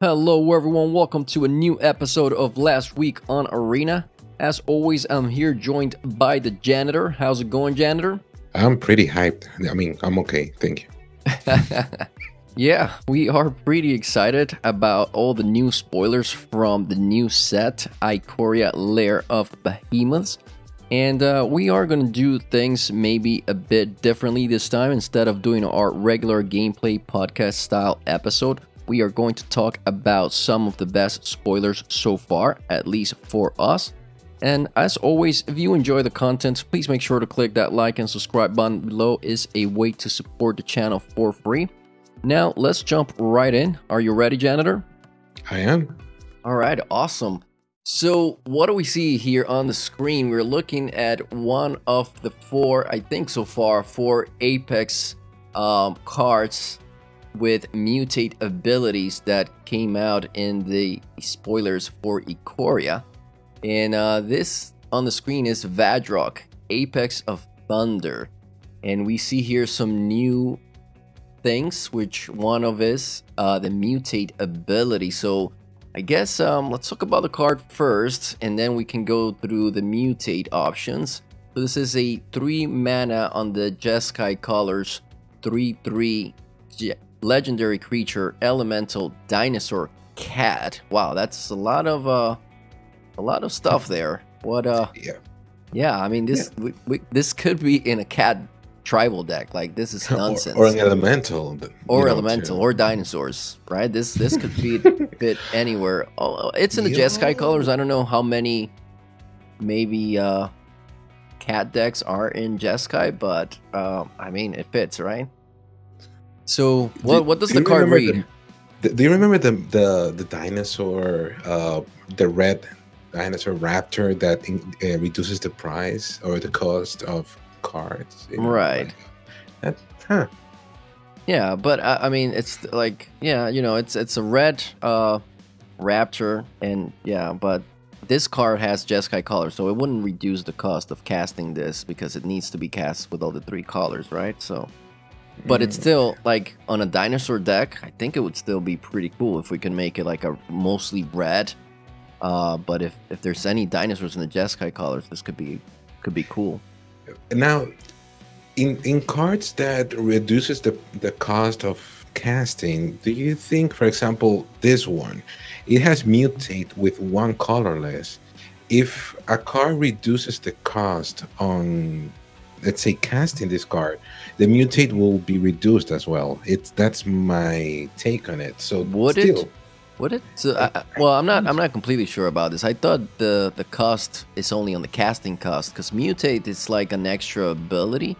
Hello everyone, welcome to a new episode of Last Week on Arena. As always, I'm here joined by the janitor. How's it going, janitor? I'm pretty hyped. I'm okay, thank you. Yeah, we are pretty excited about all the new spoilers from the new set, Ikoria Lair of Behemoths. And we are going to do things maybe a bit differently this time. Instead of doing our regular gameplay podcast style episode, we are going to talk about some of the best spoilers so far, at least for us. And as always, if you enjoy the content, please make sure to click that like and subscribe button below. Is a way to support the channel for free. Now, let's jump right in. Are you ready, janitor? I am. All right, awesome. So what do we see here on the screen? We're looking at one of the four, I think so far, four Apex cards with mutate abilities that came out in the spoilers for Ikoria. And this on the screen is Vadrok, Apex of Thunder. And we see here some new things, which one of is the mutate ability. So I guess let's talk about the card first, and then we can go through the mutate options. So this is a 3 mana on the Jeskai colors, 3/3 legendary creature, elemental dinosaur cat. Wow, that's a lot of stuff there. What yeah, I mean this this could be in a cat tribal deck. Like, this is nonsense. or an elemental, or dinosaurs, right? This could be fit anywhere. Oh, it's in the Jeskai colors. I don't know how many maybe cat decks are in Jeskai, but I mean, it fits, right? So what does the card read? Do you remember the dinosaur, the red dinosaur raptor that reduces the price or the cost of cards? Right. Huh. Yeah, but I mean, it's like, yeah, you know, it's a red raptor, and yeah, but this card has Jeskai colors, so it wouldn't reduce the cost of casting this because it needs to be cast with all the 3 colors, right? So, but it's still, like, on a dinosaur deck, I think it would still be pretty cool if we can make it like a mostly red. But if there's any dinosaurs in the Jeskai colors, this could be cool. Now, in cards that reduces the cost of casting, do you think, for example, this one, it has mutate with 1 colorless? If a card reduces the cost on, let's say, casting this card, the mutate will be reduced as well. That's my take on it. So would it? So, well, I'm not completely sure about this. I thought the cost is only on the casting cost, because mutate is like an extra ability.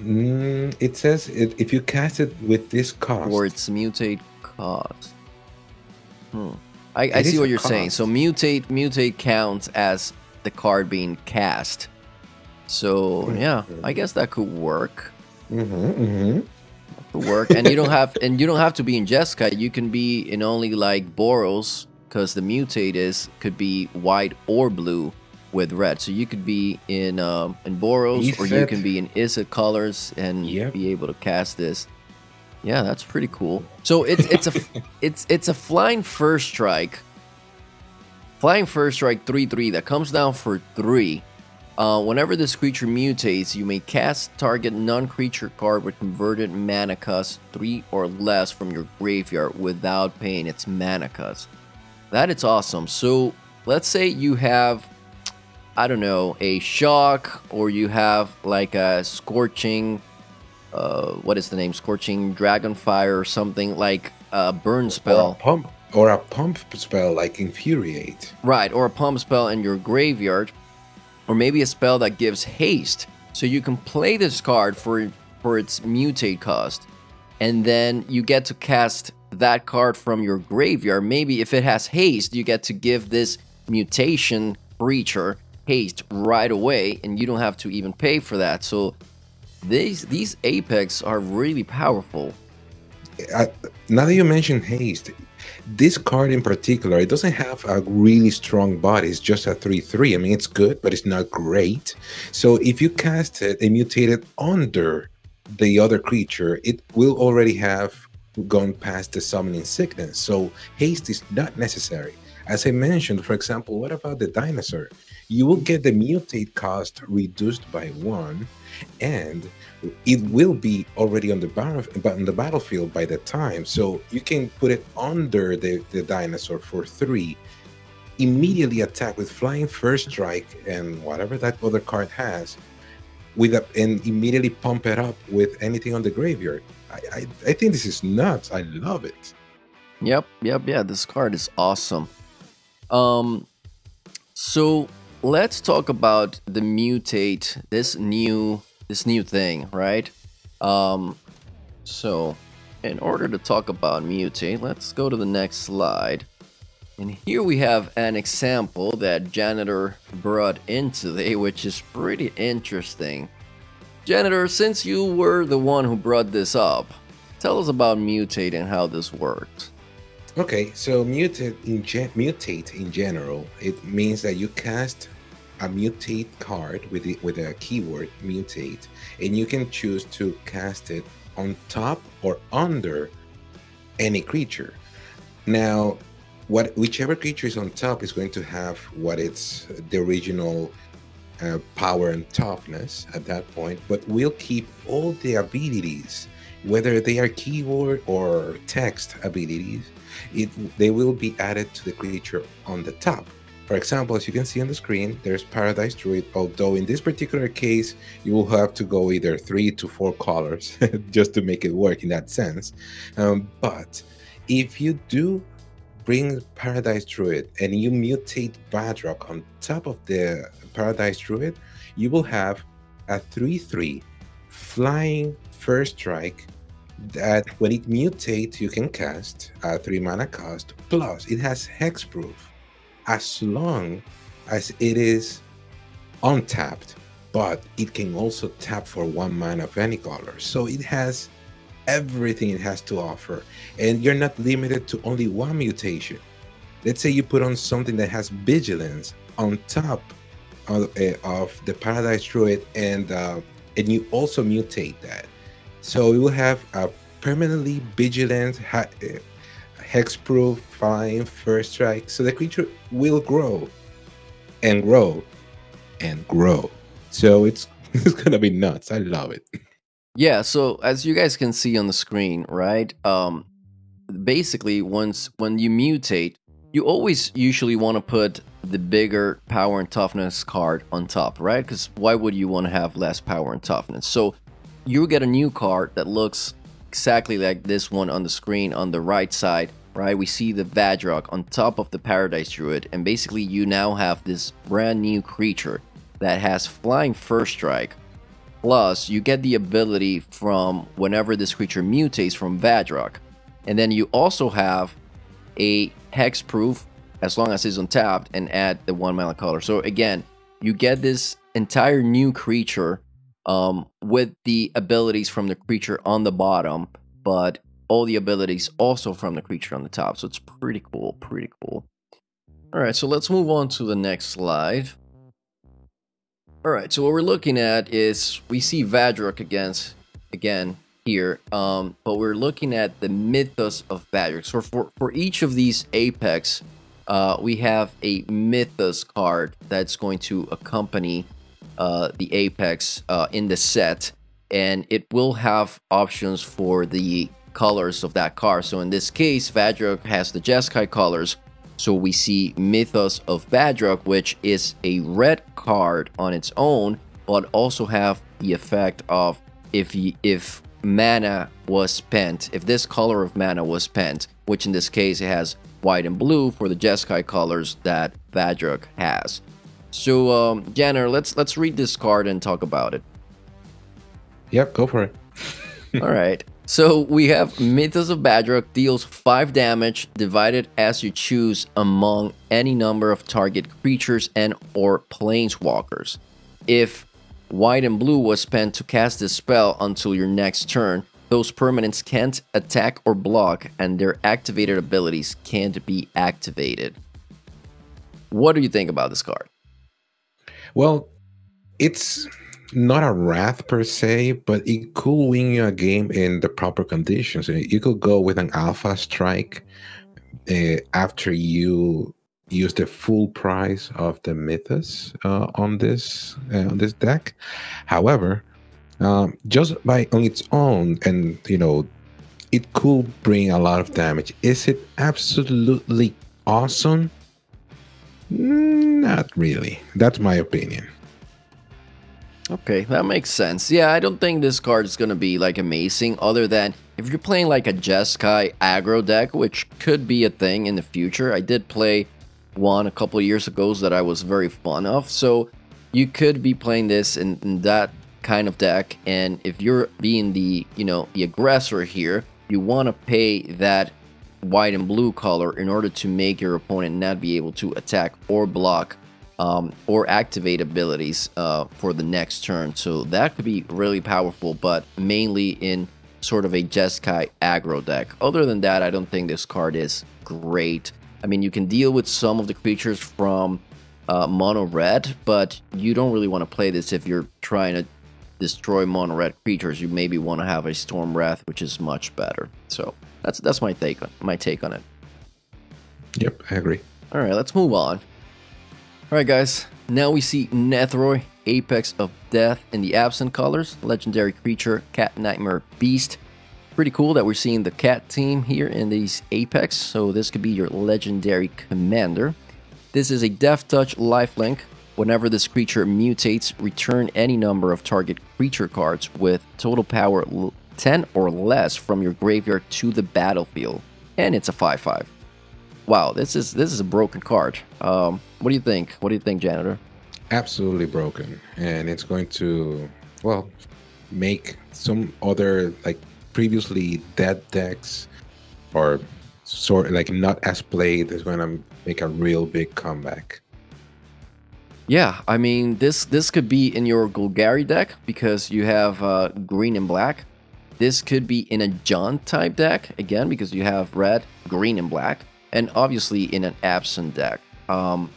It says if you cast it with this cost, or it's mutate cost. I see what you're saying. So mutate counts as the card being cast. So yeah, I guess that could work. Work, and you don't have to be in Jeskai. You can be in only like Boros, because the mutate could be white or blue with red. So you could be in Boros, or you can be in Izzet colors and be able to cast this. Yeah, that's pretty cool. So it's a flying first strike. Flying first strike 3/3 that comes down for 3. Whenever this creature mutates, you may cast target non-creature card with converted mana cost 3 or less from your graveyard without paying its mana cost. That is awesome. So let's say you have, I don't know, a shock, or you have like a scorching, what is the name? Scorching Dragonfire, or something like a burn spell. Or a pump spell like Infuriate. Right, or a pump spell in your graveyard. Or maybe a spell that gives haste. So you can play this card for its mutate cost, and then you get to cast that card from your graveyard. Maybe if it has haste, you get to give this mutation creature haste right away, and you don't have to even pay for that. So these Apex are really powerful. Now that you mention haste, this card in particular, it doesn't have a really strong body. It's just a 3/3. I mean, it's good, but it's not great. So if you cast it and mutate it under the other creature, it will already have gone past the summoning sickness. So haste is not necessary. As I mentioned, for example, what about the dinosaur? You will get the mutate cost reduced by 1, and it will be already on the battlefield by the time. So you can put it under the dinosaur for 3, immediately attack with flying first strike and whatever that other card has, and immediately pump it up with anything on the graveyard. I think this is nuts. I love it. Yep. Yeah, this card is awesome. So let's talk about the mutate, this new thing, right? So in order to talk about mutate, let's go to the next slide. And here we have an example that Janitor brought in today, which is pretty interesting. Janitor, since you were the one who brought this up, tell us about mutate and how this works. Okay, so mutate in general, it means that you cast a mutate card with a keyword mutate, and you can choose to cast it on top or under any creature. Now, whichever creature is on top is going to have what it's the original power and toughness at that point, but we'll keep all the abilities, whether they are keyword or text abilities. They will be added to the creature on the top. For example, as you can see on the screen, there's Paradise Druid, although in this particular case, you will have to go either 3 to 4 colors just to make it work in that sense. But if you do bring Paradise Druid and you mutate Badrock on top of the Paradise Druid, you will have a 3/3 flying first strike that when it mutates, you can cast a 3 mana cost, plus it has hexproof as long as it is untapped, but it can also tap for 1 mana of any color. So it has everything it has to offer, and you're not limited to only one mutation. Let's say you put on something that has vigilance on top of the Paradise Druid, and you also mutate that. So we will have a permanently vigilant, hexproof, flying first strike. So the creature will grow and grow and grow. So it's gonna be nuts. I love it. Yeah, so as you guys can see on the screen, right? Basically, when you mutate, you always usually want to put the bigger power and toughness card on top, right? Because why would you want to have less power and toughness? So you get a new card that looks exactly like this one on the screen on the right side, right? We see the Vadrock on top of the Paradise Druid, and basically you now have this brand new creature that has flying first strike. Plus, you get the ability from whenever this creature mutates from Vadrock. And then you also have a hexproof as long as it's untapped and add the 1 mana color. So again, you get this entire new creature with the abilities from the creature on the bottom, but all the abilities also from the creature on the top. So it's pretty cool, pretty cool. All right, so let's move on to the next slide. All right, so what we're looking at is we see Vadrock again here, but we're looking at the Mythos of Vadrock. So for each of these Apex, we have a Mythos card that's going to accompany the Apex in the set, and it will have options for the colors of that card. So in this case, Vadrock has the Jeskai colors. So we see Mythos of Vadrock, which is a red card on its own, but also have the effect of if mana was spent, if this color of mana was spent, which in this case it has white and blue for the Jeskai colors that Vadrock has. So, Janner, let's read this card and talk about it. Yep, go for it. All right. So we have Mythos of Vadrock deals 5 damage divided as you choose among any number of target creatures and or planeswalkers. If white and blue was spent to cast this spell until your next turn, those permanents can't attack or block, and their activated abilities can't be activated. What do you think about this card? Well, it's not a wrath per se, but it could win you a game in the proper conditions. You could go with an alpha strike after you use the full price of the Mythos on this deck. However, just by on its own, and it could bring a lot of damage. Is it absolutely awesome? Not really. That's my opinion. Okay, that makes sense. Yeah, I don't think this card is going to be like amazing, other than if you're playing like a Jeskai aggro deck, which could be a thing in the future. I did play one a couple of years ago that I was very fond of, so you could be playing this in that kind of deck. And if you're being the the aggressor here, you want to pay that white and blue color in order to make your opponent not be able to attack or block or activate abilities for the next turn. So that could be really powerful, but mainly in sort of a Jeskai aggro deck. Other than that, I don't think this card is great. I mean, you can deal with some of the creatures from mono red, but you don't really want to play this if you're trying to destroy mono red creatures. You maybe want to have a Storm Wrath, which is much better. So that's my take on it. Yep, I agree. All right, let's move on. All right, guys. Now we see Nathry, Apex of Death in the absent colors. Legendary creature, Cat Nightmare Beast. Pretty cool that we're seeing the cat team here in these Apex. So this could be your legendary commander. This is a Death Touch lifelink. Whenever this creature mutates, return any number of target creature cards with total power 10 or less from your graveyard to the battlefield. And it's a 5/5. Wow, this is a broken card. What do you think? What do you think, Janitor? Absolutely broken, and it's going to, well, make some other like previously dead decks or sort of like not as played is going to make a real big comeback. Yeah, I mean this could be in your Golgari deck because you have green and black. This could be in a John type deck again because you have red, green, and black. And obviously in an absent deck.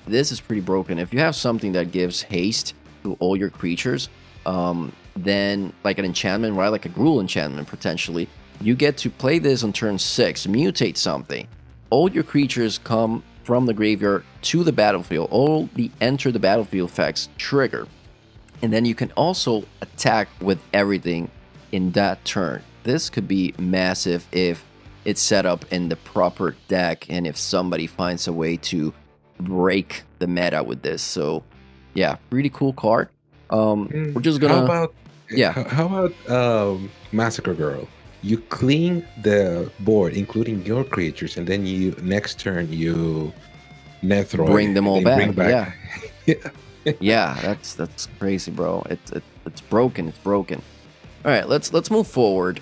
This is pretty broken. If you have something that gives haste to all your creatures, then like an enchantment, right? Like a Gruul enchantment potentially, you get to play this on turn 6, mutate something. All your creatures come from the graveyard to the battlefield. All the enter the battlefield effects trigger. And then you can also attack with everything in that turn. This could be massive if it's set up in the proper deck and if somebody finds a way to break the meta with this. So yeah, pretty cool card. We're just gonna how about Massacre Girl? You clean the board including your creatures, and then you next turn you Nathry, bring them all back. Yeah. Yeah, that's crazy, bro. It's broken. It's broken. All right, let's move forward.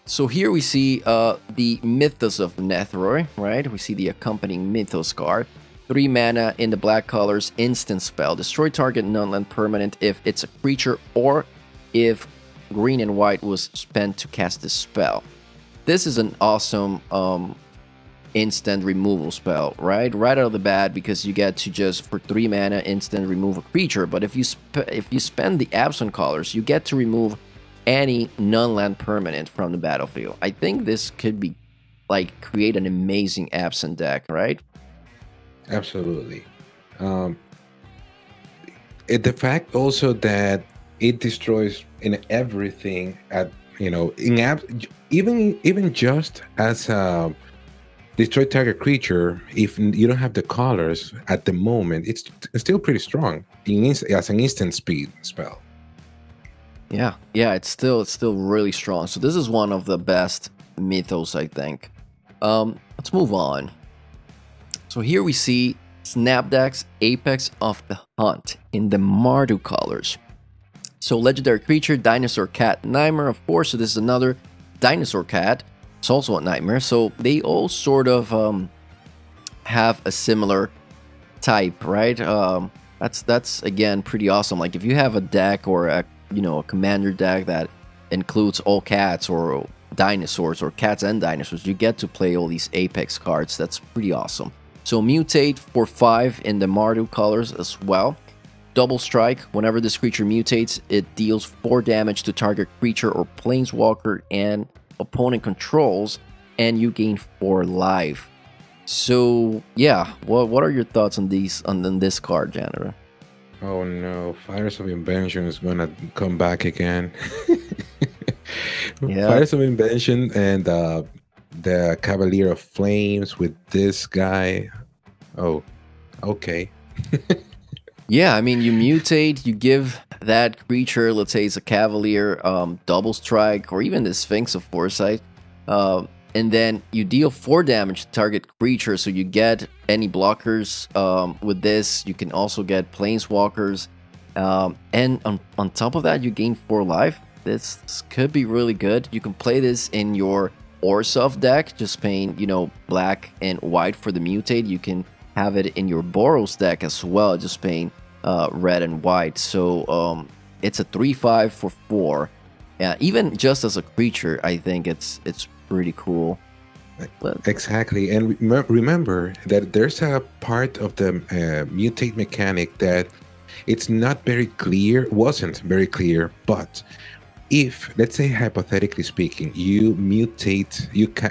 So here we see the Mythos of Nathry, right? We see the accompanying Mythos card. 3 mana in the black colors, instant spell. Destroy target non-land permanent if it's a creature or if green and white was spent to cast this spell. This is an awesome instant removal spell, right? Right out of the bat, because you get to just, for 3 mana, instant remove a creature. But if you spend the absent colors, you get to remove any non-land permanent from the battlefield. I think this could be like create an amazing absent deck, right? Absolutely. The fact also that it destroys in everything at even just as a destroy target creature, if you don't have the colors at the moment, it's still pretty strong as an instant speed spell. Yeah, it's still really strong. So this is one of the best Mythos, I think. Let's move on. So here we see Snap decks, Apex of the Hunt in the Mardu colors. So legendary creature, dinosaur cat, nightmare, of course. So this is another dinosaur cat. It's also a nightmare. So they all sort of have a similar type, right? That's again pretty awesome. Like if you have a deck or a commander deck that includes all cats or dinosaurs or cats and dinosaurs, you get to play all these Apex cards. That's pretty awesome. So Mutate for 5 in the Mardu colors as well. double strike. Whenever this creature mutates, it deals 4 damage to target creature or planeswalker and opponent controls, and you gain 4 life. So yeah, what are your thoughts on this card, Janitor? Oh no, Fires of Invention is gonna come back again. Yeah. Fires of Invention and the Cavalier of Flames with this guy. Oh, okay. Yeah, I mean, you mutate, you give that creature, let's say it's a Cavalier, double strike, or even the Sphinx of Foresight, and then you deal 4 damage to target creature, so you get any blockers with this. You can also get planeswalkers, and on top of that, you gain 4 life. This could be really good. You can play this in your Orzhov deck, just paying, you know, black and white for the mutate. You can have it in your Boros deck as well, just paying red and white. So it's a 3/5 for 4. Yeah, even just as a creature, I think it's pretty cool. But Exactly, and remember that there's a part of the mutate mechanic that it's not very clear, wasn't very clear, but if, let's say hypothetically speaking, you mutate,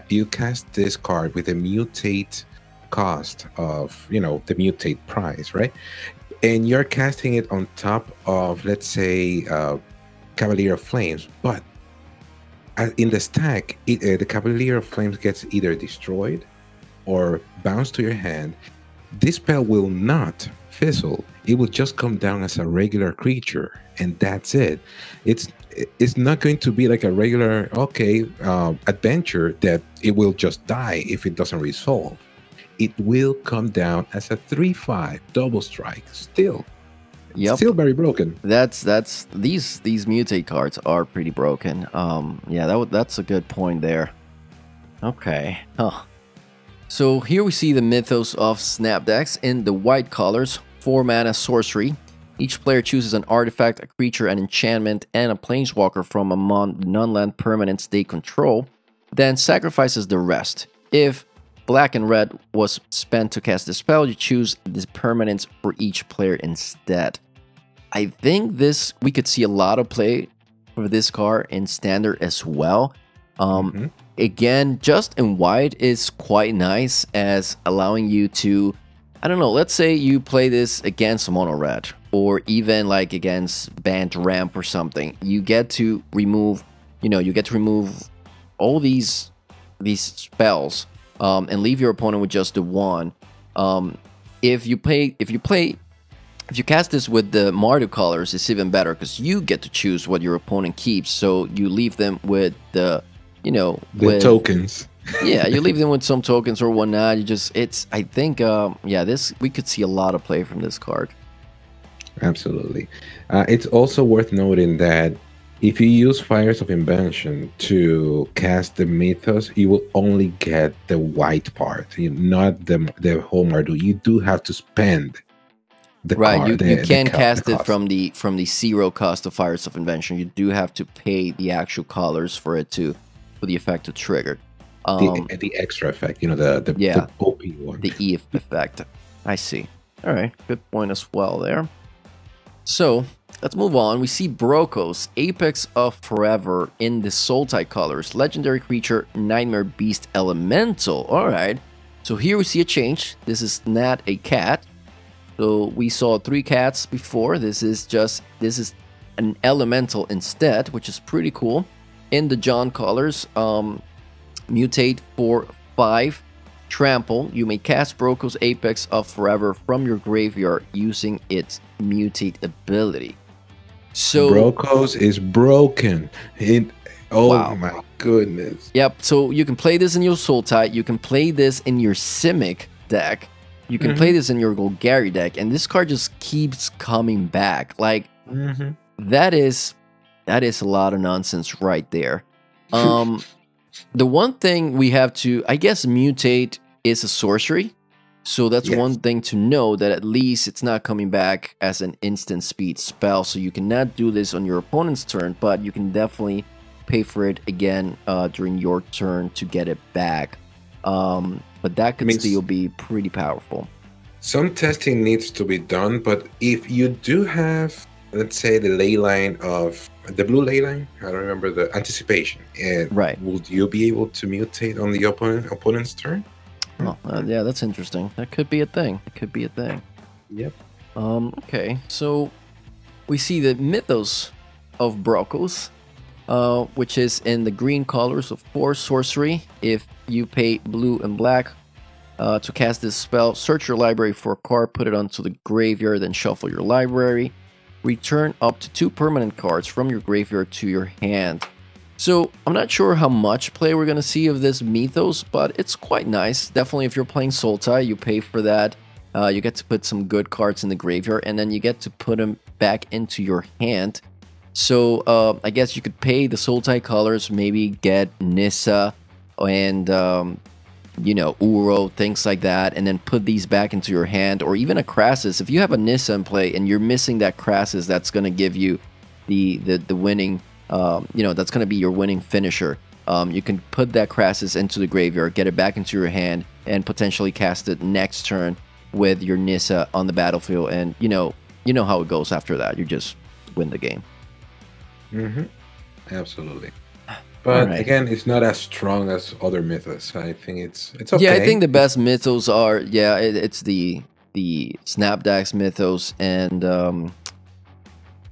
you cast this card with a mutate cost of, you know, the mutate price, right? And you're casting it on top of, let's say, Cavalier of Flames, but in the stack, the Cavalier of Flames gets either destroyed or bounced to your hand. This spell will not fizzle. It will just come down as a regular creature, and that's it. It's not going to be like a regular adventure that it will just die if it doesn't resolve. It will come down as a 3/5 double strike. Still very broken. That's these mutate cards are pretty broken. Yeah, that's a good point there. Okay. So here we see the Mythos of Snap decks in the white colors, 4 mana sorcery. Each player chooses an artifact, a creature, an enchantment, and a planeswalker from among the non-land permanents they control, then sacrifices the rest. If black and red was spent to cast the spell, you choose the permanents for each player instead. I think we could see a lot of play for this card in standard as well. Again, just in white is quite nice as allowing you to, I don't know, let's say you play this against mono red or even like against banned ramp or something. You get to remove, all these spells and leave your opponent with just the one. If you cast this with the Marduk colors, it's even better because you get to choose what your opponent keeps. So you leave them with the tokens. Yeah, you leave them with some tokens or whatnot. I think, we could see a lot of play from this card. Absolutely. It's also worth noting that if you use Fires of Invention to cast the Mythos, you will only get the white part, not the whole Marduk. You do have to spend the card. You can't cast it from the 0 cost of Fires of Invention. You do have to pay the actual colors for the effect to trigger. The extra effect, the OP one. The E effect. I see. All right, good point as well there. So let's move on. We see Braccos, Apex of Forever in the Sultai colors. Legendary creature, Nightmare Beast Elemental. All right. So here we see a change. This is not a cat. So we saw 3 cats before. This is an elemental instead, which is pretty cool. In the John colors, mutate for 5. Trample, you may cast Braccos Apex of Forever from your graveyard using its mutate ability. So Braccos is broken. Wow. My goodness. Yep, so you can play this in your Sultai, you can play this in your Simic deck, you can play this in your Golgari deck, and this card just keeps coming back. Like, that is a lot of nonsense right there. The one thing we have to, I guess, mutate is a sorcery. So that's one thing to know, that at least it's not coming back as an instant speed spell. So you cannot do this on your opponent's turn, but you can definitely pay for it again during your turn to get it back. But that could still be pretty powerful. Some testing needs to be done, but if you do have, let's say, the ley line of the blue ley line, I don't remember the anticipation, and Right. would you be able to mutate on the opponent's turn? Oh, yeah, that's interesting. That could be a thing. It could be a thing. Yep. Okay, so we see the Mythos of Braccos, which is in the green colors of 4 sorcery. If you pay blue and black to cast this spell, search your library for a card, put it onto the graveyard, then shuffle your library. Return up to 2 permanent cards from your graveyard to your hand. So I'm not sure how much play we're going to see of this Mythos, but it's quite nice. Definitely if you're playing Sultai, you pay for that. You get to put some good cards in the graveyard, and then you get to put them back into your hand. So I guess you could pay the Sultai colors, maybe get Nissa and you know, Uro, things like that, and then put these back into your hand, or even a Crassus. If you have a Nissa in play and you're missing that Crassus, that's going to give you the winning, you know, that's going to be your winning finisher. You can put that Crassus into the graveyard, get it back into your hand, and potentially cast it next turn with your Nissa on the battlefield, and you know how it goes after that. You just win the game. Absolutely. But right. Again, it's not as strong as other Mythos. I think it's okay. Yeah, I think the best Mythos are, yeah, it's the Snapdax Mythos, and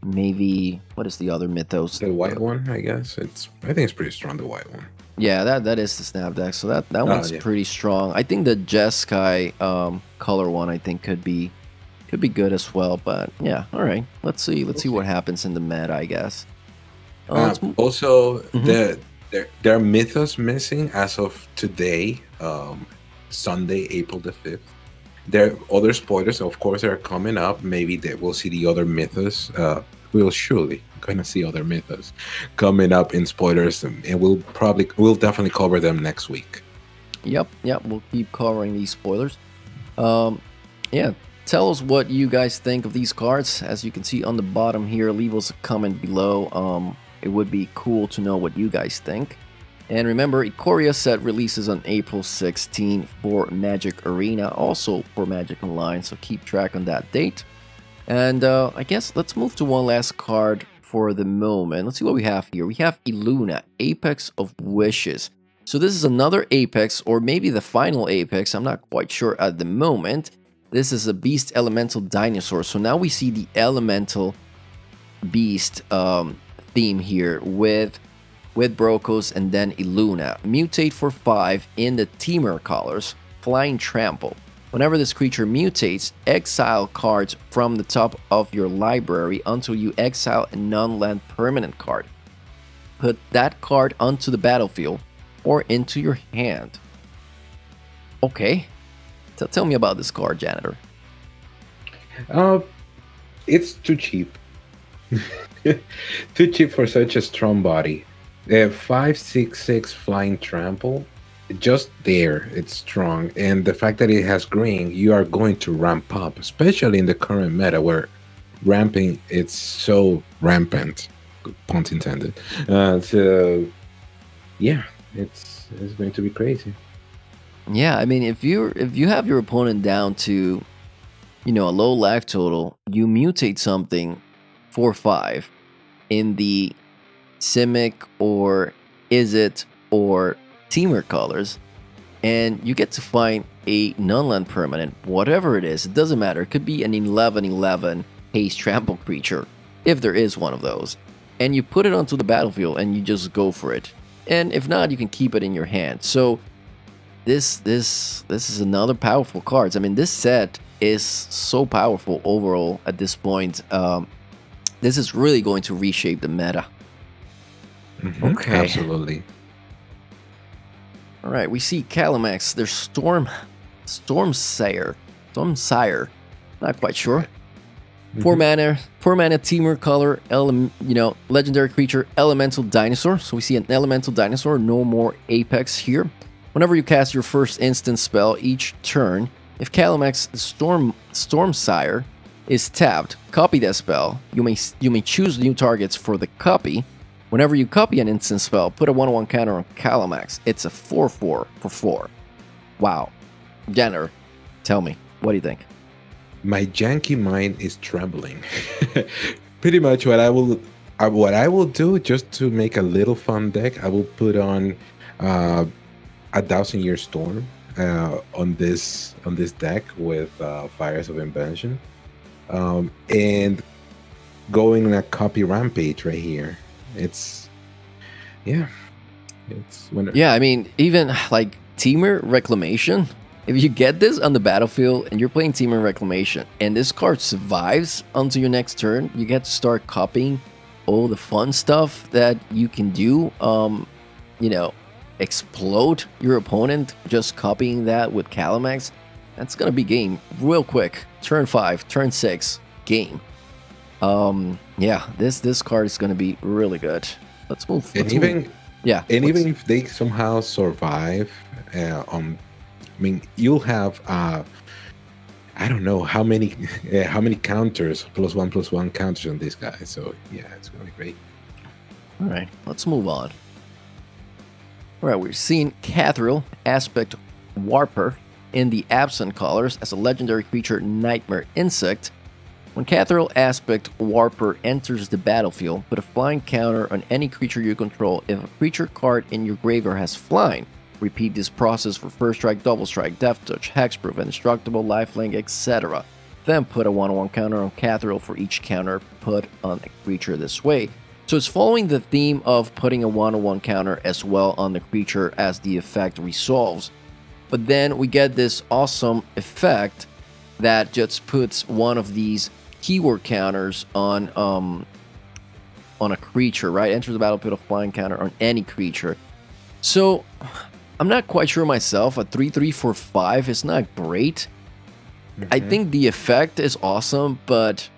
maybe, what is the other Mythos? The white one, I guess. I think it's pretty strong, the white one. Yeah, that is the Snapdax, so that one's pretty strong. I think the Jeskai color one, I think, could be good as well. But yeah, all right, let's see what happens in the meta, I guess. Also, there are Mythos missing as of today, Sunday, April the 5th. There are other spoilers, of course, that are coming up. Maybe we'll see the other Mythos. We'll surely gonna see other Mythos coming up in spoilers, and we'll definitely cover them next week. Yep, we'll keep covering these spoilers. Yeah, tell us what you guys think of these cards. As you can see on the bottom here, leave us a comment below. It would be cool to know what you guys think. And remember, Ikoria set releases on April 16 for Magic Arena, also for Magic Online, so keep track on that date. And I guess let's move to one last card for the moment. Let's see what we have here. We have Aluna, Apex of Wishes. So this is another Apex, or maybe the final Apex, I'm not quite sure at the moment. This is a Beast Elemental Dinosaur, so now we see the Elemental Beast theme here with Braccos and then Aluna. Mutate for 5 in the Teamer colors, Flying Trample. Whenever this creature mutates, exile cards from the top of your library until you exile a non-land permanent card. Put that card onto the battlefield or into your hand. Okay, tell me about this card, Janitor. It's too cheap. Too cheap for such a strong body. 5/6/6 Flying Trample, just there, it's strong, and the fact that it has green, you are going to ramp up, especially in the current meta where ramping it's so rampant, pun intended. So yeah, it's going to be crazy. Yeah, I mean, if you have your opponent down to, you know, a low life total, you mutate something for 5 in the Simic or Izzet or Teamer colors, and you get to find a non-land permanent, whatever it is, it doesn't matter. It could be an 11/11 haste trample creature, if there is one of those, and you put it onto the battlefield and you just go for it. And if not, you can keep it in your hand. So this is another powerful card. I mean, this set is so powerful overall at this point. This is really going to reshape the meta. Okay. Absolutely. All right, we see Calamax. There's Stormsire. Not quite sure. 4 mana Teamer color, legendary creature, Elemental Dinosaur. So we see an Elemental Dinosaur, no more Apex here. Whenever you cast your first instant spell each turn, if Calamax Stormsire is tapped, copy that spell. You may choose new targets for the copy. Whenever you copy an instant spell, put a 1/1 counter on Calamax. It's a 4/4 for 4. Wow. Jenner, tell me, what do you think? my janky mind is trembling. Pretty much what I will do just to make a little fun deck, I will put on uh, a 1,000 Year Storm on this deck with Fires of Invention, and going on a copy rampage right here. It's yeah, it's when Yeah, I mean, even like Teamer Reclamation, if you get this on the battlefield and you're playing Teamer Reclamation and this card survives until your next turn, you get to start copying all the fun stuff that you can do. You know, explode your opponent just copying that with Calamax. That's gonna be game real quick. Turn 5, turn 6, game. Yeah, this card is gonna be really good. Let's move. and even yeah, and even if they somehow survive, I mean, you'll have I don't know how many counters, +1/+1 counters on this guy. So yeah, it's gonna be great. All right, let's move on. All right, we're seeing Kudrow, Aspect Warper, in the Absent colors as a legendary creature Nightmare Insect. When Kudrow Aspect Warper enters the battlefield, put a flying counter on any creature you control if a creature card in your graveyard has flying. Repeat this process for First Strike, Double Strike, Death Touch, Hexproof, Indestructible, Lifelink, etc. Then put a 1/1 counter on Kudrow for each counter put on a creature this way. So it's following the theme of putting a 1/1 counter as well on the creature as the effect resolves. But then we get this awesome effect that just puts one of these keyword counters on a creature, right? Enters the battlefield, a flying counter on any creature. So I'm not quite sure myself. A 3/3 for 5 is not great. I think the effect is awesome, but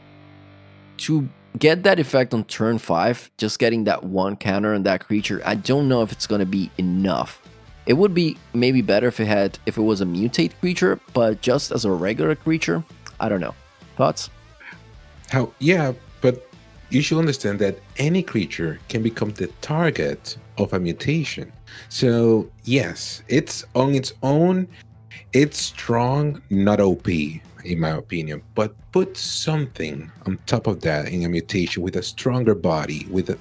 to get that effect on turn 5, just getting that one counter on that creature, I don't know if it's going to be enough. It would be maybe better if it was a mutate creature, but just as a regular creature, I don't know. Thoughts? Yeah, but you should understand that any creature can become the target of a mutation. So yes, it's on its own, it's strong, not OP in my opinion, but put something on top of that in a mutation with a stronger body, with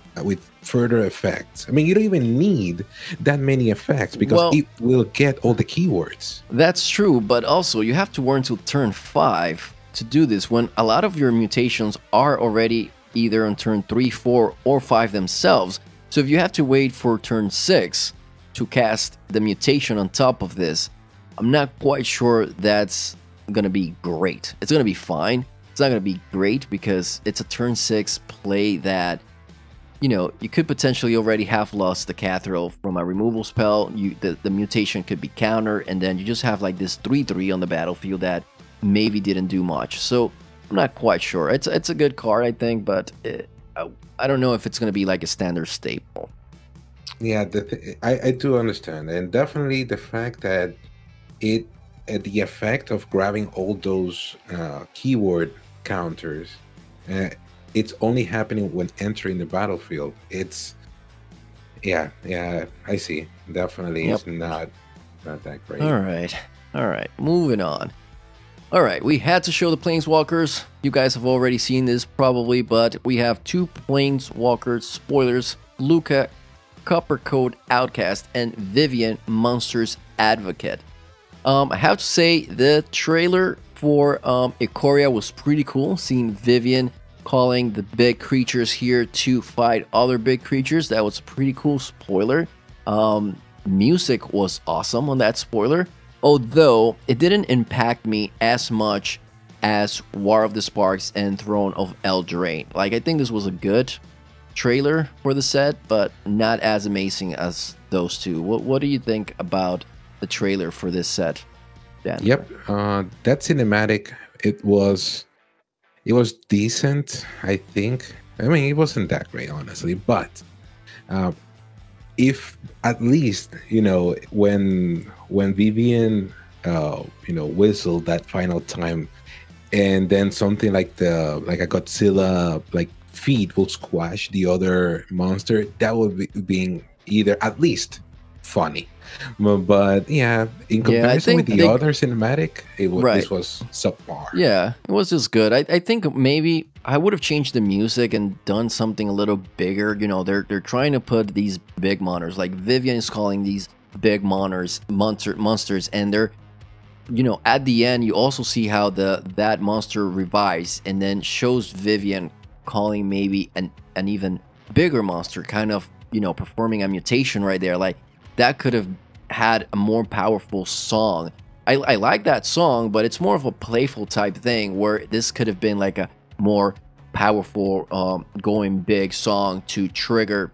further effects. I mean, you don't even need that many effects because it will get all the keywords. That's true, but also you have to wait until turn 5 to do this when a lot of your mutations are already either on turn 3, 4, or 5 themselves. So if you have to wait for turn 6 to cast the mutation on top of this, I'm not quite sure that's going to be great. It's going to be fine. It's not going to be great because it's a turn 6 play that, you know, you could potentially already have lost the Kudrow from a removal spell. The mutation could be countered, and then you just have like this 3/3 on the battlefield that maybe didn't do much. So I'm not quite sure. It's a good card, I think, but I don't know if it's going to be like a standard staple. Yeah, I do understand, and definitely the fact that the effect of grabbing all those keyword counters, it's only happening when entering the battlefield. It's yeah, I see. Definitely, it's not that great. All right, moving on. All right, we had to show the Planeswalkers. You guys have already seen this probably, but we have 2 Planeswalkers spoilers: Luca, Coppercoat Outcast, and Vivian, Monsters Advocate. I have to say the trailer for Ikoria was pretty cool. Seeing Vivian calling the big creatures here to fight other big creatures, that was a pretty cool spoiler. Music was awesome on that spoiler, although it didn't impact me as much as War of the Sparks and Throne of Eldraine. Like, I think this was a good trailer for the set, but not as amazing as those two. What do you think about the trailer for this set, Dan? Yep, that cinematic, it was decent, I think. I mean, it wasn't that great, honestly, but if at least, you know, when Vivian whistled that final time, and then something like a Godzilla like feet will squash the other monster, that would be being either at least funny. But yeah, in Yeah, I comparison with think the they other cinematic, right. this was subpar. Yeah, it was just good. I think maybe I would have changed the music and done something a little bigger. You know, they're trying to put these big monsters, like Vivian is calling these big monsters, and they're, you know, at the end you also see how that monster revives and then shows Vivian calling maybe an even bigger monster, kind of, you know, performing a mutation right there. Like that could have had a more powerful song. I like that song, but it's more of a playful type thing where this could have been like a more powerful going big song to trigger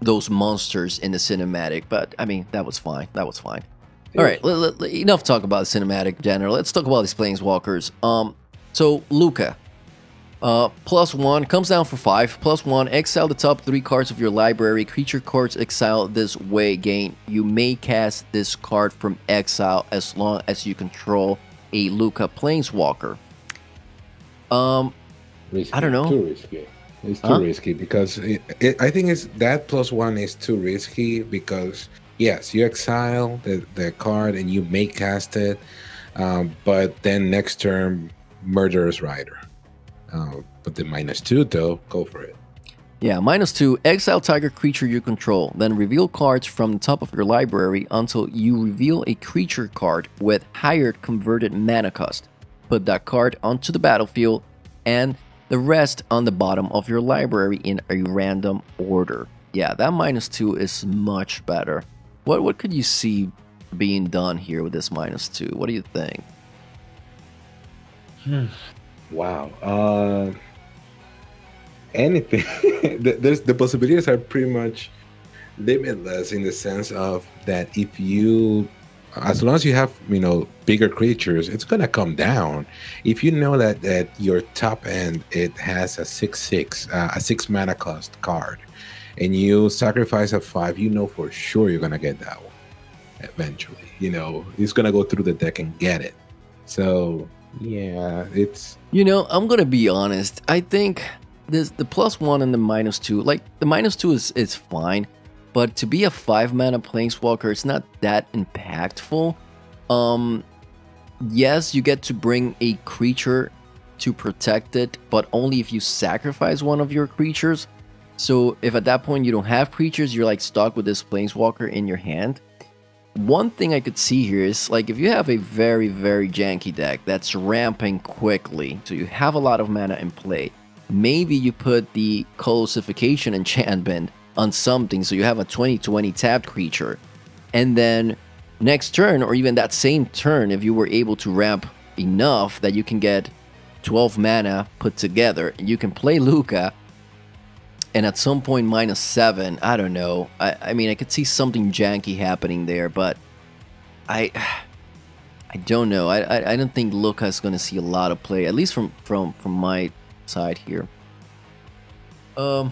those monsters in the cinematic. But I mean, that was fine. That was fine. All right, enough talk about the cinematic genre. Let's talk about these planeswalkers. So Luca, +1 comes down for 5. +1, exile the top 3 cards of your library. Creature cards exiled this way gain. You may cast this card from exile as long as you control a Luca planeswalker. Risky, I don't know. too risky. It's too risky because I think it's that +1 is too risky because yes, you exile the card and you may cast it, but then next turn Murderous Rider. But the -2 though, go for it. Yeah, -2, exile target creature you control, then reveal cards from the top of your library until you reveal a creature card with higher converted mana cost. Put that card onto the battlefield and the rest on the bottom of your library in a random order. Yeah, that -2 is much better. What could you see being done here with this -2? What do you think? Wow. Anything. The possibilities are pretty much limitless in the sense of that if you, as long as you have, you know, bigger creatures, it's gonna come down. If you know that your top end it has a 6/6, a 6 mana cost card, and you sacrifice a 5, you know for sure you're gonna get that one eventually. You know, it's gonna go through the deck and get it. So yeah, it's, You know, I'm gonna be honest. I think this the +1 and the -2, like the -2 is fine, but to be a 5 mana planeswalker, it's not that impactful. Yes, you get to bring a creature to protect it, but only if you sacrifice one of your creatures. So if at that point you don't have creatures, you're like stuck with this planeswalker in your hand. One thing I could see here is, like, if you have a very, very janky deck that's ramping quickly, so you have a lot of mana in play, maybe you put the Colosification enchantment on something, so you have a 20/20 tapped creature, and then next turn, or even that same turn, if you were able to ramp enough that you can get 12 mana put together, and you can play Luca, and at some point -7, I don't know. I mean, I could see something janky happening there, but I don't know. I don't think Luca's going to see a lot of play, at least from my side here. All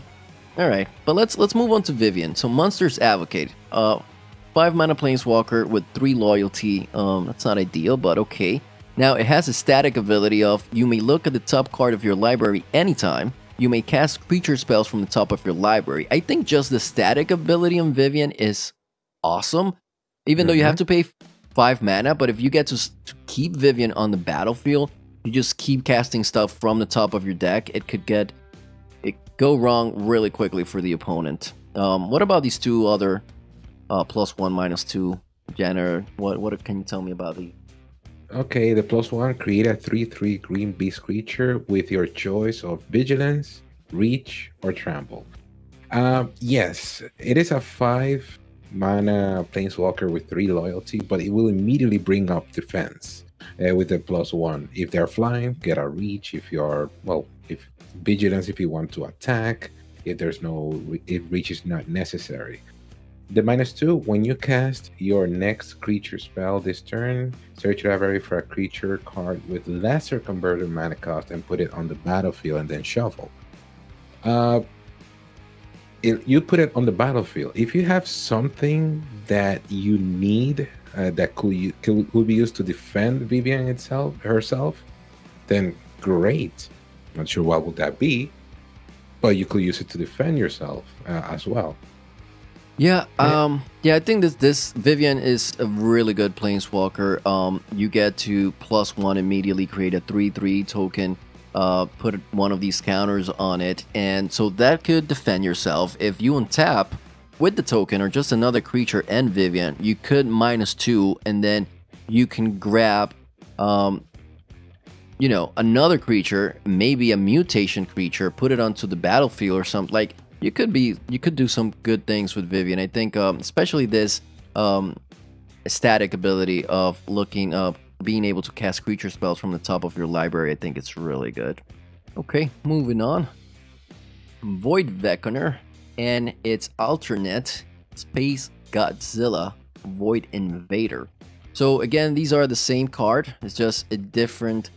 right, but let's move on to Vivian. So Monsters Advocate, 5 mana planeswalker with 3 loyalty. That's not ideal, but okay. Now it has a static ability of you may look at the top card of your library anytime. You may cast creature spells from the top of your library. I think just the static ability on Vivian is awesome, even though you have to pay 5 mana. But if you get to keep Vivian on the battlefield, you just keep casting stuff from the top of your deck. It could go wrong really quickly for the opponent. What about these two other +1, -2 Jenner? What can you tell me about these? okay, the +1, create a 3/3 green beast creature with your choice of Vigilance, Reach, or Trample. Yes, it is a 5 mana planeswalker with 3 loyalty, but it will immediately bring up defense with the +1. If they're flying, get a Reach. If you're, well, if Vigilance, if you want to attack, if Reach is not necessary. The -2, when you cast your next creature spell this turn, search your library for a creature card with lesser converted mana cost and put it on the battlefield and then shuffle. You put it on the battlefield. If you have something that you need that could be used to defend Vivian herself, then great. Not sure what would that be, but you could use it to defend yourself as well. Yeah, Eh, yeah, I think this Vivian is a really good planeswalker. You get to +1 immediately, create a 3/3 token, put one of these counters on it, and so that could defend yourself. If you untap with the token or just another creature and Vivian, you could -2, and then you can grab, you know, another creature, maybe a mutation creature, put it onto the battlefield or something. Like you could do some good things with Vivian. I think, especially this static ability of looking up, being able to cast creature spells from the top of your library. I think it's really good. Okay, moving on. Void Beckoner and its alternate Space Godzilla Void Invader. So again, these are the same card. It's just a different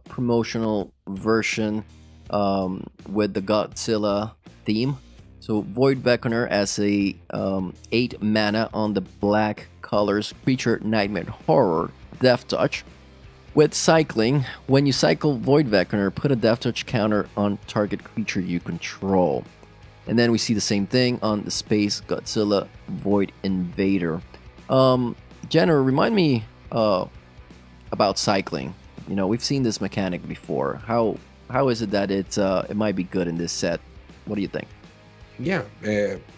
promotional version with the Godzilla theme. So Void Beckoner as a 8 mana on the black colors creature Nightmare Horror Death Touch. With cycling, when you cycle Void Beckoner, put a Death Touch counter on target creature you control. And then we see the same thing on the Space Godzilla Void Invader. Jenna, remind me about cycling. You know, we've seen this mechanic before. How is it that it might be good in this set? What do you think? Yeah.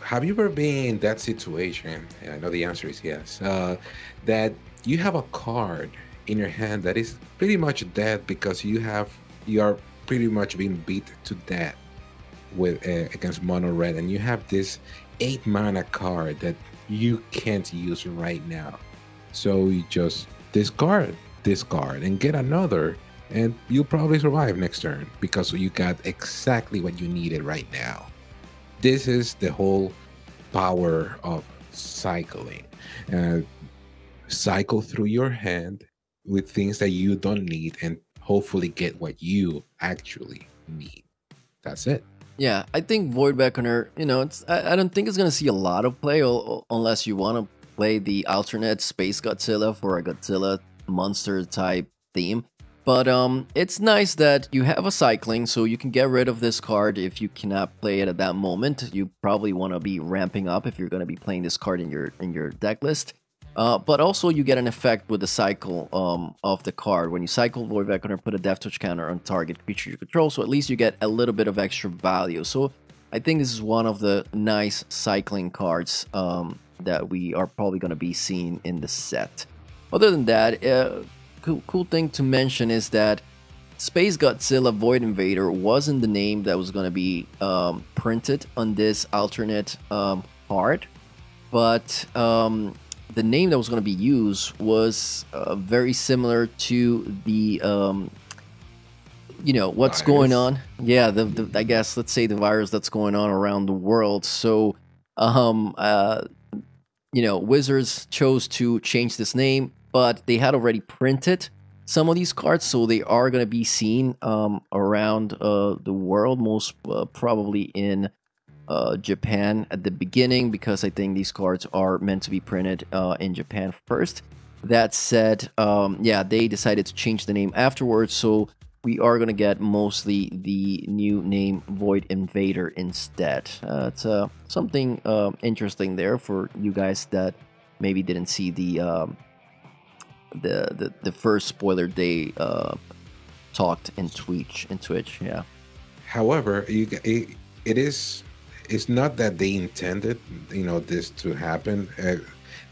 Have you ever been in that situation? And I know the answer is yes. That you have a card in your hand that is pretty much dead because you are pretty much being beat to death with against mono red, and you have this 8 mana card that you can't use right now. So you just discard, and get another, and you'll probably survive next turn because you got exactly what you needed right now. This is the whole power of cycling. Uh, Cycle through your hand with things that you don't need and hopefully get what you actually need. That's it. Yeah, I think Void Beckoner, you know, I don't think it's gonna see a lot of play unless you want to play the alternate Space Godzilla for a Godzilla monster type theme. But it's nice that you have a cycling, so you can get rid of this card if you cannot play it at that moment. You probably want to be ramping up if you're going to be playing this card in your deck list. But also you get an effect with the cycle of the card. When you cycle Void Beckoner, put a Death Touch counter on target creature you control, so at least you get a little bit of extra value. So I think this is one of the nice cycling cards that we are probably going to be seeing in the set. Other than that, cool thing to mention is that Space Godzilla Void Invader wasn't the name that was going to be printed on this alternate card, but the name that was going to be used was very similar to the you know, what's going Virus. on. Yeah, the I guess let's say the virus that's going on around the world. So you know, Wizards chose to change this name, but they had already printed some of these cards, so they are going to be seen around the world, most probably in Japan at the beginning, because I think these cards are meant to be printed in Japan first. That said, yeah, they decided to change the name afterwards, so we are going to get mostly the new name Void Invader instead. It's something interesting there for you guys that maybe didn't see the first spoiler they talked in Twitch. Yeah. However, it's not that they intended, this to happen.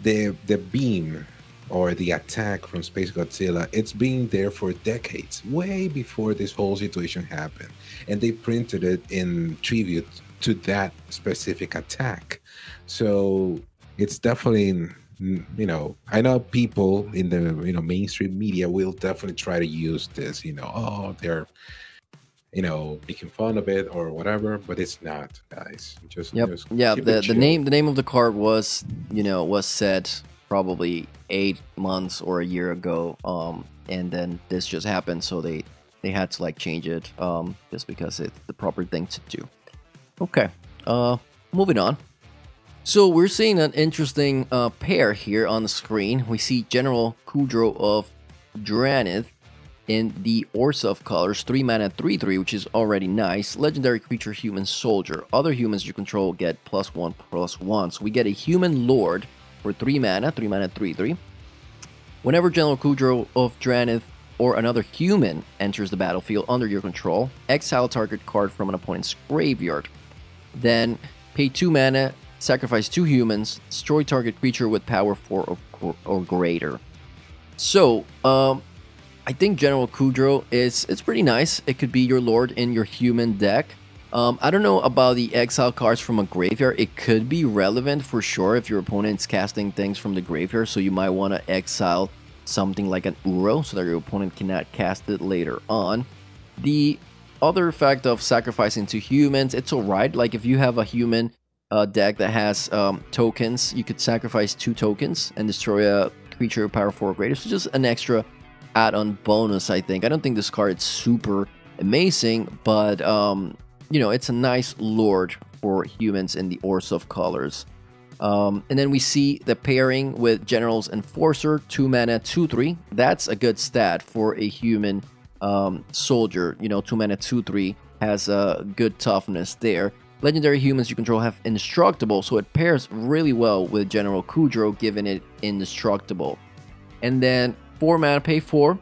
The beam or the attack from Space Godzilla, it's been there for decades, way before this whole situation happened, and they printed it in tribute to that specific attack. So it's definitely, I know people in the mainstream media will definitely try to use this, oh, they're making fun of it or whatever, but it's not, guys. Just Yep. just Yeah. keep it The chill. name of the card was, you know, was set probably 8 months or a year ago. And then this just happened, so they had to like change it. Just because it's the proper thing to do. Okay. Moving on. So we're seeing an interesting pair here on the screen. We see General Kudrow of Dranith in the Ursa of colors, 3 mana, 3/3, which is already nice. Legendary creature, human soldier. Other humans you control get +1/+1. So we get a human lord for 3 mana, 3/3. Whenever General Kudrow of Drannith or another human enters the battlefield under your control, exile target card from an opponent's graveyard. Then pay 2 mana, sacrifice 2 humans, destroy target creature with power 4 or greater. So, I think General Kudrow it's pretty nice. It could be your lord in your human deck. I don't know about the exile cards from a graveyard. It could be relevant for sure if your opponent's casting things from the graveyard, so you might want to exile something like an Uro so that your opponent cannot cast it later on. The other fact of sacrificing 2 humans, it's alright. Like if you have a human deck that has tokens, you could sacrifice 2 tokens and destroy a creature power 4 or greater. So just an extra add-on bonus, I think. I don't think this card is super amazing, but you know, it's a nice lord for humans in the Ursa of colors. And then we see the pairing with General's Enforcer, 2 mana, 2/3. That's a good stat for a human soldier. You know, 2 mana, 2/3 has a good toughness there. Legendary humans you control have Indestructible, so it pairs really well with General Kudrow, giving it Indestructible. And then 4 mana, pay 4,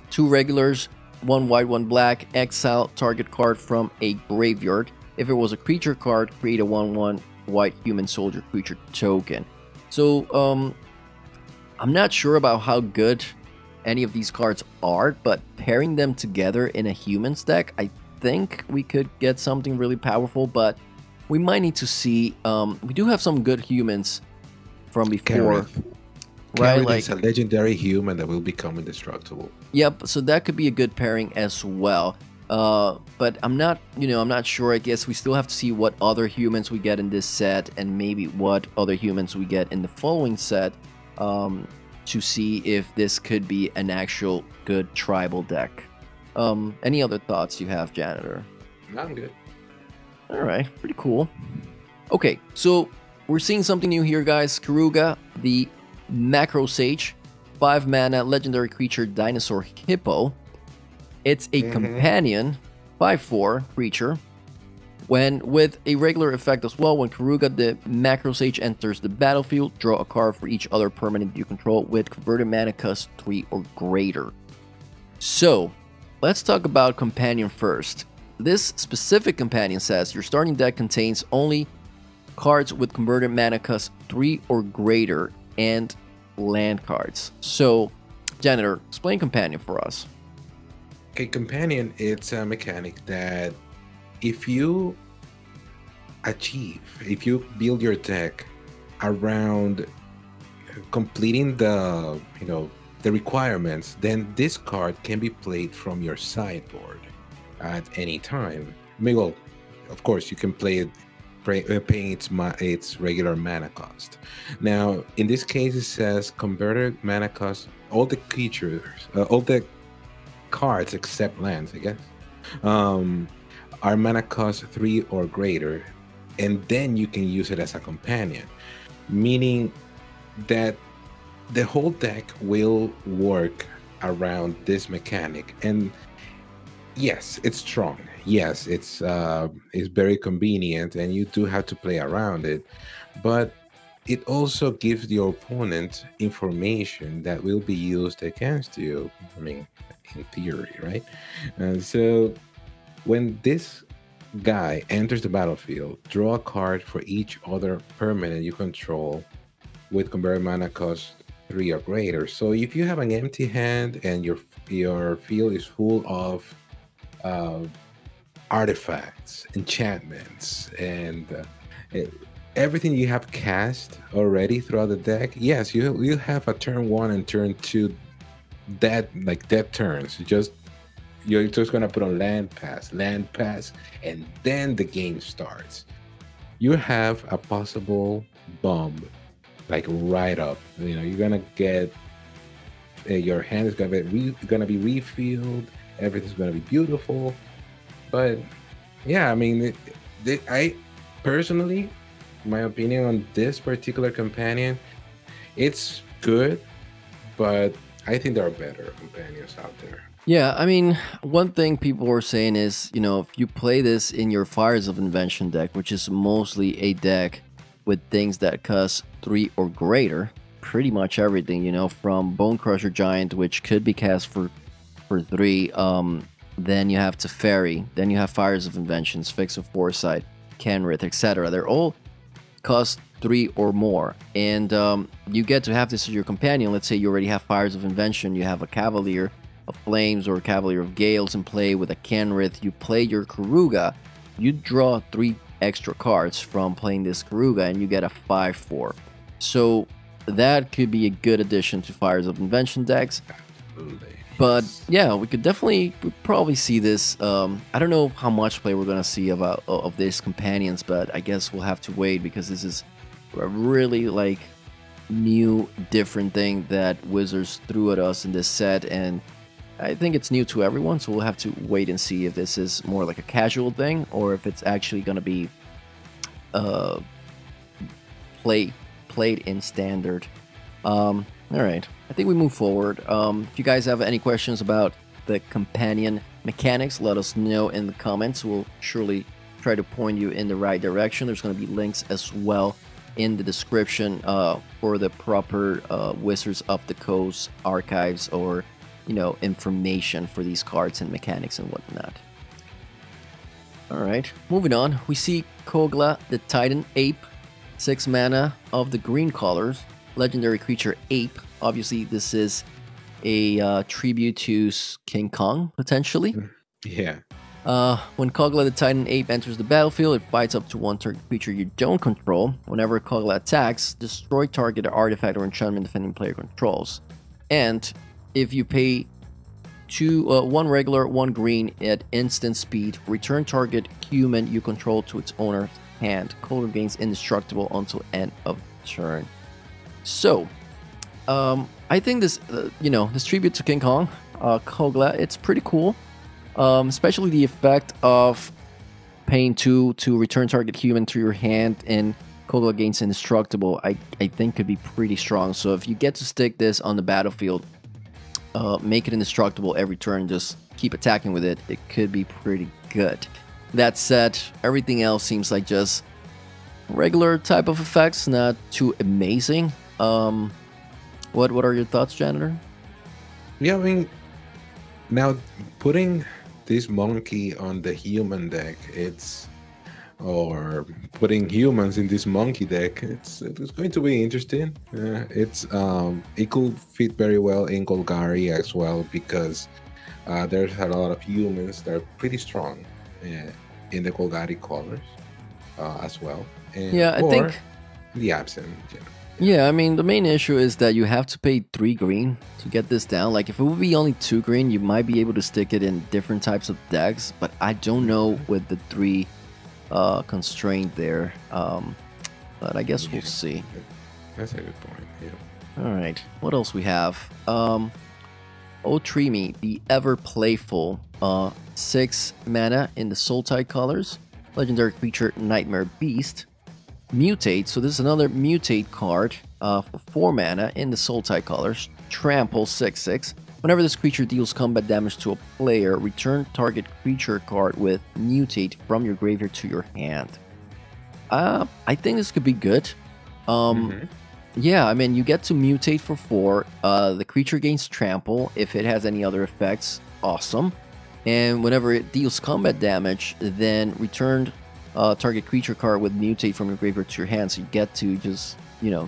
2 regulars, 1 white, 1 black, exile target card from a graveyard. If it was a creature card, create a 1/1 white human soldier creature token. So, I'm not sure about how good any of these cards are, but pairing them together in a humans deck, I think we could get something really powerful, but we might need to see. We do have some good humans from before. Right, like it's a legendary human that will become indestructible. Yep, so that could be a good pairing as well. But I'm not, I'm not sure. I guess we still have to see what other humans we get in this set, and maybe what other humans we get in the following set, to see if this could be an actual good tribal deck. Any other thoughts you have, Janitor? I'm good. All right, pretty cool. Okay, so we're seeing something new here, guys. Carrucha, the Macro Sage, 5 mana legendary creature dinosaur hippo. It's a companion 5/4 creature. When with a regular effect as well, when Carrucha the Macro Sage enters the battlefield, draw a card for each other permanent you control with converted mana cost 3 or greater. So let's talk about companion first. This specific companion says your starting deck contains only cards with converted mana cost 3 or greater and land cards. So, Janitor, explain companion for us. Okay, companion, it's a mechanic that if you build your deck around completing the requirements, then this card can be played from your sideboard at any time. Well, of course, you can play it paying its regular mana cost. Now, in this case, it says converted mana cost. All the creatures, all the cards except lands, I guess, are mana cost 3 or greater, and then you can use it as a companion, meaning that the whole deck will work around this mechanic. And yes, it's strong. Yes, it's very convenient, and you do have to play around it, but it also gives your opponent information that will be used against you. I mean, in theory, right? And so when this guy enters the battlefield, draw a card for each other permanent you control with converted mana cost 3 or greater. So if you have an empty hand and your field is full of artifacts, enchantments, and everything you have cast already throughout the deck, yes, you have a turn 1 and turn 2 dead turns. You're just gonna put on land pass, and then the game starts. You have a possible bomb, like right up. You're gonna get your hand is gonna be refilled. Everything's gonna be beautiful. But yeah, I mean, I personally, my opinion on this particular companion, it's good, but I think there are better companions out there. Yeah, I mean, one thing people were saying is, if you play this in your Fires of Invention deck, which is mostly a deck with things that cost 3 or greater, pretty much everything, from Bone Crusher Giant, which could be cast for 3, then you have Teferi, then you have Fires of Inventions, Fix of Foresight, Kenrith, etc. They're all cost 3 or more, and you get to have this as your companion. Let's say you already have Fires of Invention, you have a Cavalier of Flames or Cavalier of Gales in play with a Kenrith, you play your Carrucha, you draw 3 extra cards from playing this Carrucha, and you get a 5/4. So that could be a good addition to Fires of Invention decks. Absolutely. But yeah, we could probably see this. I don't know how much play we're gonna see of these companions, but I guess we'll have to wait, because this is a really like new, different thing that Wizards threw at us in this set, and I think it's new to everyone. So we'll have to wait and see if this is more like a casual thing, or if it's actually gonna be played in standard. All right, I think we move forward. If you guys have any questions about the companion mechanics, let us know in the comments. We'll surely try to point you in the right direction. There's going to be links as well in the description for the proper Wizards of the Coast archives, or information for these cards and mechanics and whatnot. All right, moving on. We see Kogelo, the Titan Ape, 6 mana of the green colors. Legendary creature Ape. Obviously, this is a tribute to King Kong, potentially. Yeah. When Kogelo the Titan Ape enters the battlefield, it fights up to 1 target creature you don't control. Whenever Kogelo attacks, destroy target artifact or enchantment defending player controls. And if you pay 1 regular, 1 green at instant speed, return target human you control to its owner's hand. Kogelo gains indestructible until end of turn. So, I think this, this tribute to King Kong, Kogelo, it's pretty cool. Especially the effect of paying 2 to return target human to your hand, and Kogelo gains indestructible, I think could be pretty strong. So if you get to stick this on the battlefield, make it indestructible every turn, just keep attacking with it, it could be pretty good. That said, everything else seems like just regular type of effects, not too amazing. What are your thoughts, Janitor? Yeah, I mean, now putting this monkey on the human deck, or putting humans in this monkey deck, it's going to be interesting. It could fit very well in Golgari as well, because there's a lot of humans that are pretty strong in the Golgari colors as well. Yeah, I think the absent. Yeah, I mean, the main issue is that you have to pay 3 green to get this down. Like, if it would be only 2 green, you might be able to stick it in different types of decks, but I don't know with the 3 constraint there. But I guess we'll see. That's a good point, yeah. All right, what else we have? Otrimi, the Ever Playful, 6 mana in the Soul-Tide colors. Legendary creature Nightmare Beast. Mutate, so this is another Mutate card for 4 mana in the Soul-Tide colors. Trample, 6/6. Whenever this creature deals combat damage to a player, return target creature card with Mutate from your graveyard to your hand. I think this could be good. Yeah, I mean, you get to mutate for 4. The creature gains Trample. If it has any other effects, awesome. And whenever it deals combat damage, then return target creature card with Mutate from your graveyard to your hand. So you get to just,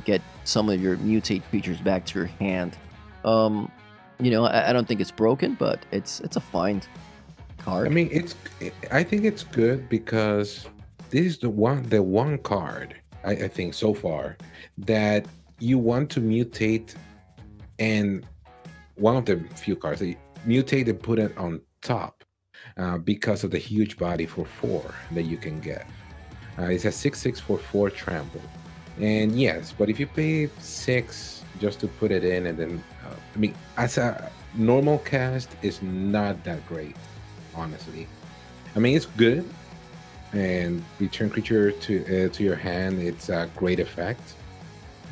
get some of your Mutate creatures back to your hand. I don't think it's broken, but it's a fine card. I mean, I think it's good because this is the one card I think so far that you want to mutate, and one of the few cards that you mutate and put it on top because of the huge body for 4 that you can get. It's a 6/6 for 4 trample, and yes, but if you pay 6 just to put it in, and then I mean, as a normal cast, is not that great, honestly. I mean, it's good, and return creature to your hand, it's a great effect.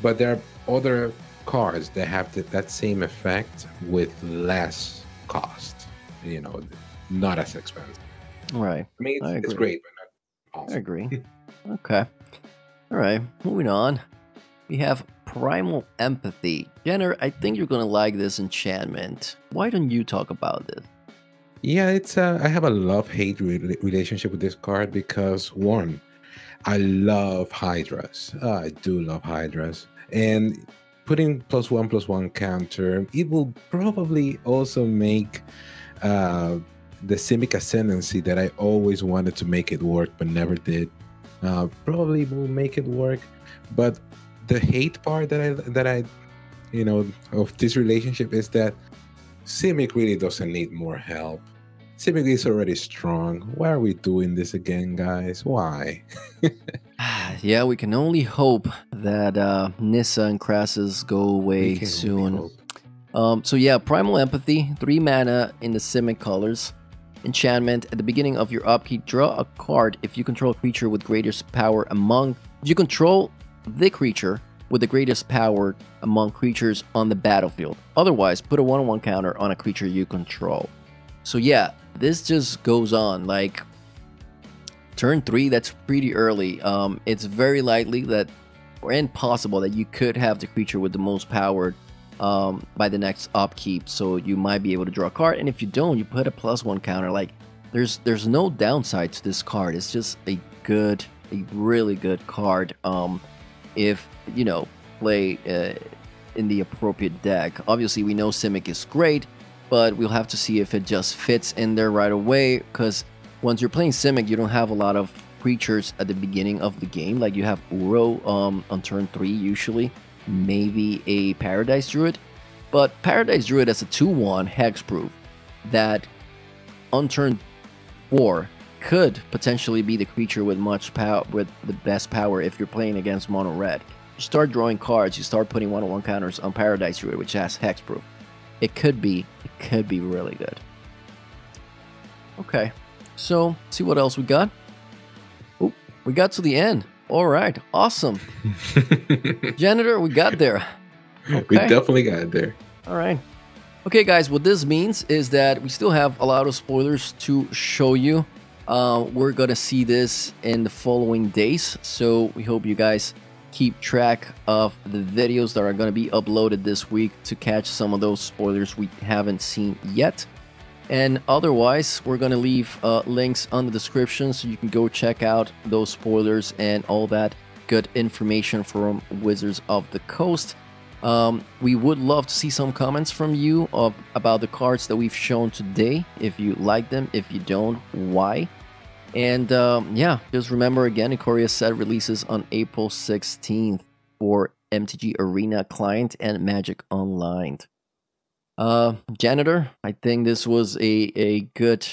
But there are other cards that have that same effect with less cost. you know, not as expensive. Right. I mean, I it's agree. great, but not awesome. I agree. Okay. All right. Moving on. We have Primal Empathy. Jenner, I think you're gonna like this enchantment. Why don't you talk about this? Yeah, it's I have a love-hate relationship with this card because one, I love Hydras. I do love Hydras, and putting +1/+1 counter, it will probably also make the Simic Ascendancy that I always wanted to make it work but never did. Probably will make it work, but the hate part that I you know of this relationship is that Simic really doesn't need more help. Simic is already strong. Why are we doing this again, guys? Why? Yeah, we can only hope that Nissa and Crassus go We away can only soon. hope. So yeah, Primal Empathy, 3 mana in the Simic colors. Enchantment, at the beginning of your upkeep, draw a card if you control a creature with greatest power among... If you control the creature with the greatest power among creatures on the battlefield. Otherwise, put a 1/1 counter on a creature you control. So yeah, this just goes on, like... Turn 3, that's pretty early. It's very likely that, or impossible that you could have the creature with the most power by the next upkeep, so you might be able to draw a card. And if you don't, you put a +1 counter. Like, there's no downside to this card. It's just a really good card. If you know, play in the appropriate deck. Obviously, we know Simic is great, but we'll have to see if it just fits in there right away, because once you're playing Simic, you don't have a lot of creatures at the beginning of the game. Like, you have Uro on turn 3 usually, maybe a Paradise Druid, but Paradise Druid as a 2/1 hexproof that on turn 4 could potentially be the creature with much power, with the best power if you're playing against mono red. You start drawing cards, you start putting 1/1 counters on Paradise Druid, which has hexproof. It could be really good. Okay. So, see what else we got. Oh, we got to the end. All right, awesome. Janitor, we got there. Okay. We definitely got there. All right. Okay, guys, what this means is that we still have a lot of spoilers to show you. We're going to see this in the following days, so we hope you guys keep track of the videos that are going to be uploaded this week to catch some of those spoilers we haven't seen yet. And otherwise, we're going to leave links on the description so you can go check out those spoilers and all that good information from Wizards of the Coast. We would love to see some comments from you about the cards that we've shown today. If you like them, if you don't, why? And yeah, just remember again, Ikoria set releases on April 16th for MTG Arena Client and Magic Online. Janitor, I think this was a good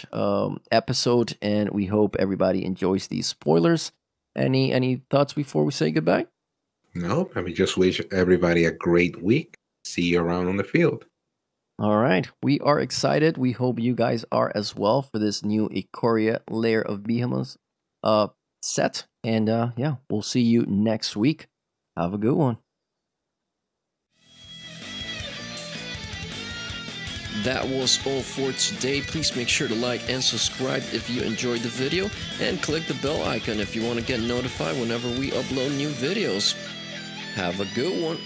episode, and we hope everybody enjoys these spoilers. Any thoughts before we say goodbye? No, I mean, just wish everybody a great week. See you around on the field. All right, we are excited. We hope you guys are as well for this new Ikoria Lair of Behemoths set. And yeah, we'll see you next week. Have a good one. That was all for today. Please make sure to like and subscribe if you enjoyed the video, and click the bell icon if you want to get notified whenever we upload new videos. Have a good one.